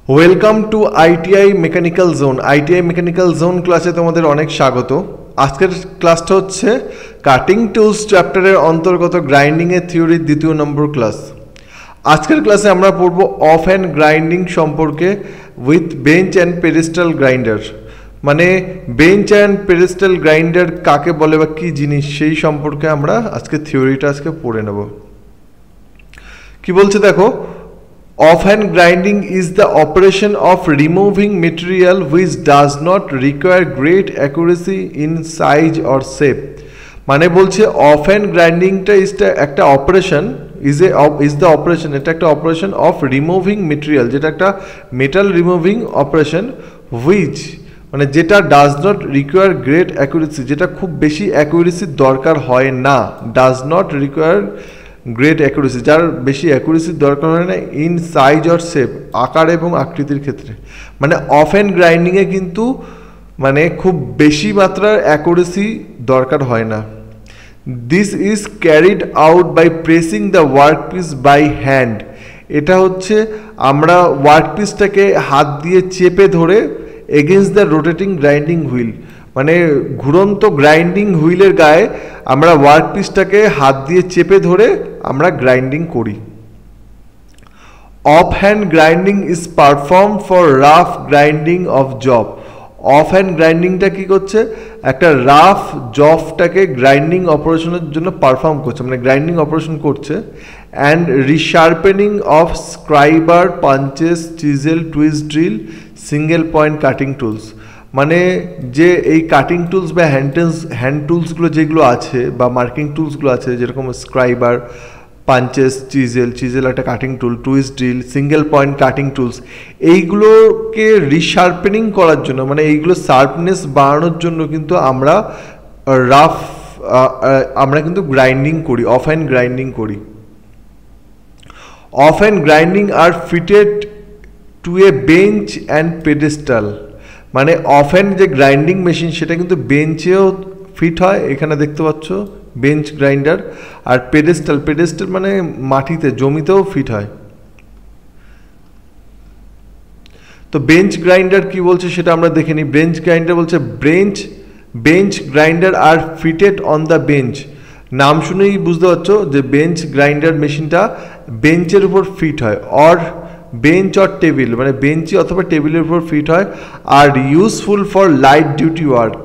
Welcome to ITI mechanical zone. ITI mechanical zone ক্লাসে তোমাদের অনেক স্বাগত। আজকের ক্লাসটা হচ্ছে কাটিং টুলস চ্যাপ্টারের অন্তর্গত গ্রাইন্ডিংয়ের থিওরির দ্বিতীয় নম্বর ক্লাস। আজকের ক্লাসে আমরা পড়ব অফ হ্যান্ড গ্রাইন্ডিং সম্পর্কে with bench and pedestal grinder. মানে বেঞ্চ অ্যান্ড পেডেস্টাল গ্রাইন্ডার কাকে বলে বা কী জিনিস সেই সম্পর্কে আমরা আজকে থিওরিটা পড়ে নেব। কি বলছে দেখো, Offhand grinding is the operation of removing material which does not require great accuracy in size or shape. মানে বলছে offhand grindingটা একটা অপারেশন is the operation, এটা একটা অপারেশন of removing material, যেটা একটা মেটাল রিমুভিং অপারেশন which মানে যেটা does not require great accuracy, যেটা খুব বেশি অ্যাকুরেসির দরকার হয় না, does not require great accuracy, যার বেশি অ্যাকুরেসির দরকার হয় না ইন সাইজ অর শেপ, আকার এবং আকৃতির ক্ষেত্রে। মানে অফ হ্যান্ড গ্রাইন্ডিংয়ে কিন্তু মানে খুব বেশি মাত্রার অ্যাকুরেসি দরকার হয় না। This is carried out by pressing the workpiece by hand. এটা হচ্ছে আমরা ওয়ার্কপিসটাকে হাত দিয়ে চেপে ধরে against the rotating grinding wheel, মানে ঘুরন্ত গ্রাইন্ডিং হুইলের গায়ে আমরা ওয়ার্কপিসটাকে হাত দিয়ে চেপে ধরে আমরা গ্রাইন্ডিং করি। Off hand grinding is perform for rough grinding of job. Off hand গ্রাইন্ডিংটা কী করছে, একটা রাফ জবটাকে গ্রাইন্ডিং অপারেশনের জন্য পারফর্ম করছে, মানে গ্রাইন্ডিং অপারেশন করছে। And resharpening of scriber, punches, chisel, twist drill, single point cutting tools. মানে যে এই কাটিং টুলস বা হ্যান্ড টুলসগুলো যেগুলো আছে বা মার্কিং টুলসগুলো আছে, যেরকম স্ক্রাইবার, পাঞ্চেস, চিজেল একটা cutting tool, twist drill, single point cutting tools, এইগুলোকে রিশার্পেনিং করার জন্য, মানে এইগুলো শার্পনেস বাড়ানোর জন্য কিন্তু আমরা কিন্তু গ্রাইন্ডিং করি, অফ হ্যান্ড গ্রাইন্ডিং করি। Off hand grinding are fitted to a bench and pedestal. মানে অফ হ্যান্ড যে গ্রাইন্ডিং মেশিন সেটা কিন্তু বেঞ্চেও ফিট হয়, এখানে দেখতে পাচ্ছ বেঞ্চ গ্রাইন্ডার। আর পেডেস্টাল মানে মাটিতে জমিতেও ফিট হয়। তো বেঞ্চ গ্রাইন্ডার কি বলছে সেটা আমরা দেখে নিই। বেঞ্চ গ্রাইন্ডার বলছে bench grinder are fitted on the bench. নাম শুনেই বুঝতে পারছো যে বেঞ্চ গ্রাইন্ডার মেশিনটা বেঞ্চের উপর ফিট হয়, অর বেঞ্চ অর টেবিল, মানে বেঞ্চি অথবা টেবিলের উপর ফিট হয়। আর useful for light duty work,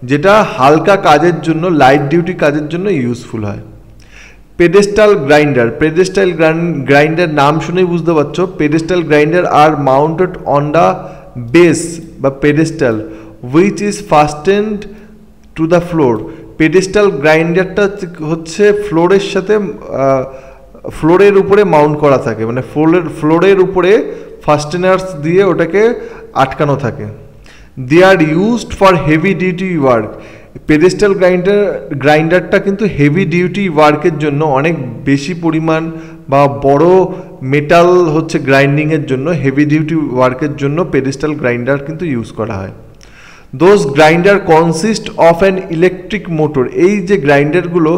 যেটা হালকা কাজের জন্য, লাইট ডিউটি কাজের জন্য ইউজফুল হয়। পেডেস্টাল গ্রাইন্ডার নাম শুনেই বুঝতে পারছো, পেডেস্টাল গ্রাইন্ডার আর মাউন্টেড অন দ্য বেস বা pedestal which is fastened to the floor. Pedestal গ্রাইন্ডারটা হচ্ছে ফ্লোরের উপরে মাউন্ট করা থাকে, মানে ফ্লোরের উপরে ফাস্টেনার্স দিয়ে ওটাকে আটকানো থাকে। They are used for heavy duty work. Pedestal গ্রাইন্ডারটা কিন্তু হেভি ডিউটি ওয়ার্কের জন্য, অনেক বেশি পরিমাণ বা বড় মেটাল হচ্ছে গ্রাইন্ডিংয়ের জন্য, হেভি ডিউটি ওয়ার্কের জন্য পেডেস্টাল গ্রাইন্ডার কিন্তু ইউজ করা হয়। Those grinder consist of an electric motor. এই যে গ্রাইন্ডারগুলো,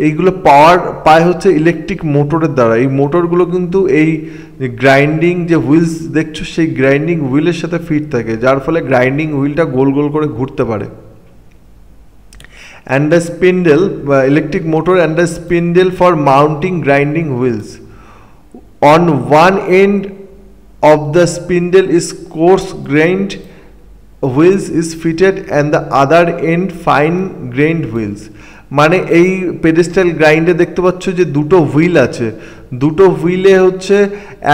এইগুলো পাওয়ার পায় হচ্ছে ইলেকট্রিক মোটরের দ্বারা। এই মোটরগুলো কিন্তু এই গ্রাইন্ডিং যে হুইলস দেখছো সেই গ্রাইন্ডিং হুইলের সাথে ফিট থাকে, যার ফলে গ্রাইন্ডিং হুইলটা গোল গোল করে ঘুরতে পারে। And the spindle, electric motor and the spindle for mounting grinding wheels. On one end of the spindle is coarse grained wheels is fitted and the other end fine grained wheels। মানে এই pedestal গ্রাইন্ডে দেখতে পাচ্ছ যে দুটো wheel আছে, দুটো হুইলে হচ্ছে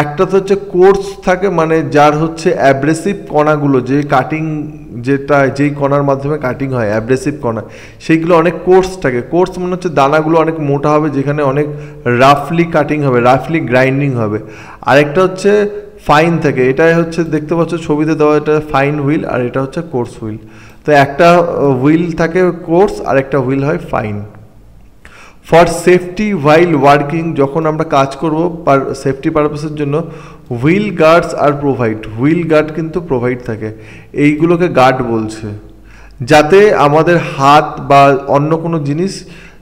একটাতে হচ্ছে কোর্স থাকে, মানে যার হচ্ছে অ্যাব্রেসিভ কণাগুলো, যে কাটিং যেই কণার মাধ্যমে কাটিং হয় অ্যাব্রেসিভ কণা, সেইগুলো অনেক কোর্স থাকে। কোর্স মানে হচ্ছে দানাগুলো অনেক মোটা হবে, যেখানে অনেক রাফলি কাটিং হবে, রাফলি গ্রাইন্ডিং হবে। আরেকটা হচ্ছে ফাইন থাকে, এটাই হচ্ছে দেখতে পাচ্ছ ছবিতে দেওয়া, এটা ফাইন হুইল আর এটা হচ্ছে কোর্স হুইল। তো একটা হুইল থাকে কোর্স আর একটা হুইল হয় fine. For safety while working, যখন আমরা কাজ করব সেফটি পারপাসের জন্য হুইল গার্ডস আর প্রোভাইড, হুইল গার্ড কিন্তু প্রোভাইড থাকে। এইগুলোকে গার্ড বলছে, যাতে আমাদের হাত বা অন্য কোনো জিনিস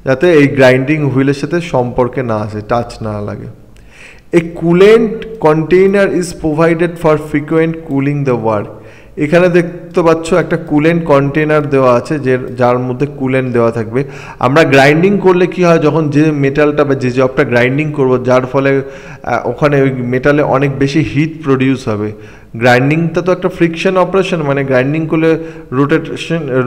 যাতে এই গ্রাইন্ডিং হুইলের সাথে সম্পর্কে না আসে, টাচ না লাগে। A coolant container is provided for frequent cooling the work. এখানে দেখতে পাচ্ছ একটা কুলেন্ট কন্টেনার দেওয়া আছে যার মধ্যে কুলেন্ট দেওয়া থাকবে। আমরা গ্রাইন্ডিং করলে কি হয়, যখন যে মেটালটা বা যে জবটা গ্রাইন্ডিং করব, যার ফলে ওখানে ওই মেটালে অনেক বেশি হিট প্রডিউস হবে। গ্রাইন্ডিংটা তো একটা ফ্রিকশন অপারেশন, মানে গ্রাইন্ডিং করলে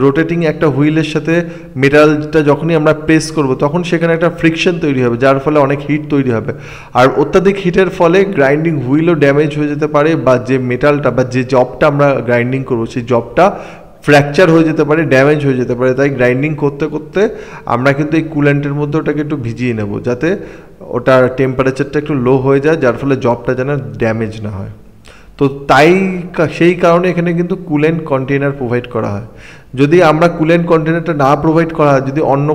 রোটেটিং একটা হুইলের সাথে মেটালটা যখনই আমরা প্রেস করব তখন সেখানে একটা ফ্রিকশন তৈরি হবে, যার ফলে অনেক হিট তৈরি হবে। আর অত্যাধিক হিটের ফলে গ্রাইন্ডিং হুইলও ড্যামেজ হয়ে যেতে পারে, বা যে মেটালটা বা যে জবটা আমরা গ্রাইন্ডিং করবো সেই জবটা ফ্র্যাকচার হয়ে যেতে পারে, ড্যামেজ হয়ে যেতে পারে। তাই গ্রাইন্ডিং করতে করতে আমরা কিন্তু এই কুলেন্টের মধ্যে ওটাকে একটু ভিজিয়ে নেব, যাতে ওটার টেম্পারেচারটা একটু লো হয়ে যায়, যার ফলে জবটা যেন ড্যামেজ না হয়। তো তাই সেই কারণে এখানে কিন্তু কুলেন্ট কন্টেনার প্রোভাইড করা হয়। যদি আমরা কুলেন্ট কন্টেনারটা না প্রোভাইড করা হয়, যদি অন্য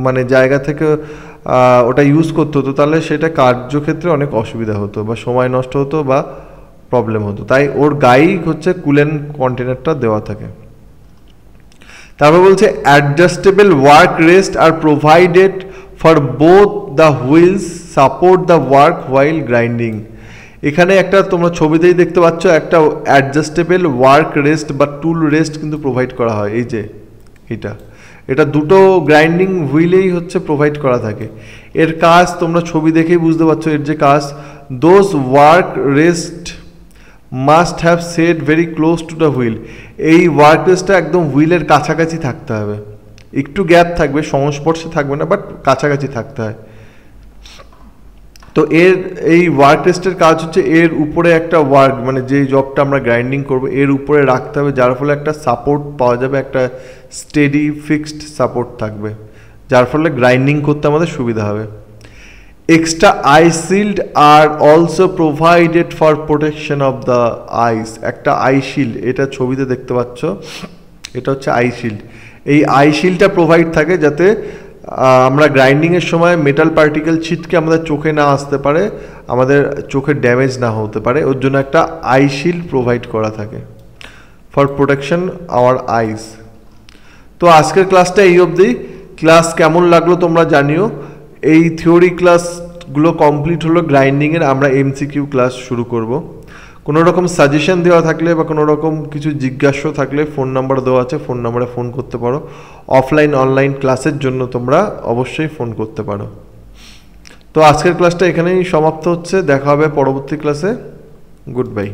মানে জায়গা থেকে ওটা ইউজ করতে হতো, তাহলে সেটা কার্যক্ষেত্রে অনেক অসুবিধা হতো, বা সময় নষ্ট হতো, বা প্রবলেম হতো। তাই ওর গায়েই হচ্ছে কুলেন্ট কন্টেনারটা দেওয়া থাকে। তারপর বলছে adjustable work rest are provided for both the wheels support the work while grinding. এখানে একটা তোমরা ছবিতেই দেখতে পাচ্ছ একটা অ্যাডজাস্টেবল ওয়ার্ক রেস্ট বা টুল রেস্ট কিন্তু প্রোভাইড করা হয়। এই যে এটা দুটো গ্রাইন্ডিং হুইলেই হচ্ছে প্রোভাইড করা থাকে। এর কাজ তোমরা ছবি দেখেই বুঝতে পারছো এর যে কাজ। Those work rest must have set very close to the wheel. এই ওয়ার্ক রেস্টটা একদম হুইলের কাছাকাছি থাকতে হবে, একটু গ্যাপ থাকবে, সংস্পর্শে থাকবে না, বাট কাছাকাছি থাকতে হয়। তো এই ওয়ার্ক রেস্টের কাজ হচ্ছে এর উপরে একটা ওয়ার্ক, মানে যে জবটা আমরা গ্রাইন্ডিং করব এর উপরে রাখতে হবে, যার ফলে একটা সাপোর্ট পাওয়া যাবে, একটা স্টেডি ফিক্সড সাপোর্ট থাকবে, যার ফলে গ্রাইন্ডিং করতে আমাদের সুবিধা হবে। Extra eyes shield are also provided for protection of the eyes. একটা আই শিল্ড, এটা ছবিতে দেখতে পাচ্ছ, এটা হচ্ছে আই শিল্ড। এই আই শিল্ডটা প্রোভাইড থাকে যাতে আমরা গ্রাইন্ডিংয়ের সময় মেটাল পার্টিকেল ছিটকে আমাদের চোখে না আসতে পারে, আমাদের চোখের ড্যামেজ না হতে পারে, ওর জন্য একটা আই শিল্ড প্রোভাইড করা থাকে ফর প্রোটেকশন আওয়ার আইস। তো আজকের ক্লাসটা এই অবধি। ক্লাস কেমন লাগলো তোমরা জানিও। এই থিওরি ক্লাসগুলো কমপ্লিট হলো গ্রাইন্ডিংয়ের, আমরা এমসিকিউ ক্লাস শুরু করব। কোনো রকম সাজেশন দেওয়া থাকলে বা কোনো রকম কিছু জিজ্ঞাসা থাকলে ফোন নাম্বার দেওয়া আছে, ফোন নাম্বারে ফোন করতে পারো। অফলাইন অনলাইন ক্লাসের জন্য তোমরা অবশ্যই ফোন করতে পারো। তো আজকের ক্লাসটা এখানেই সমাপ্ত হচ্ছে, দেখা হবে পরবর্তী ক্লাসে। Good bye.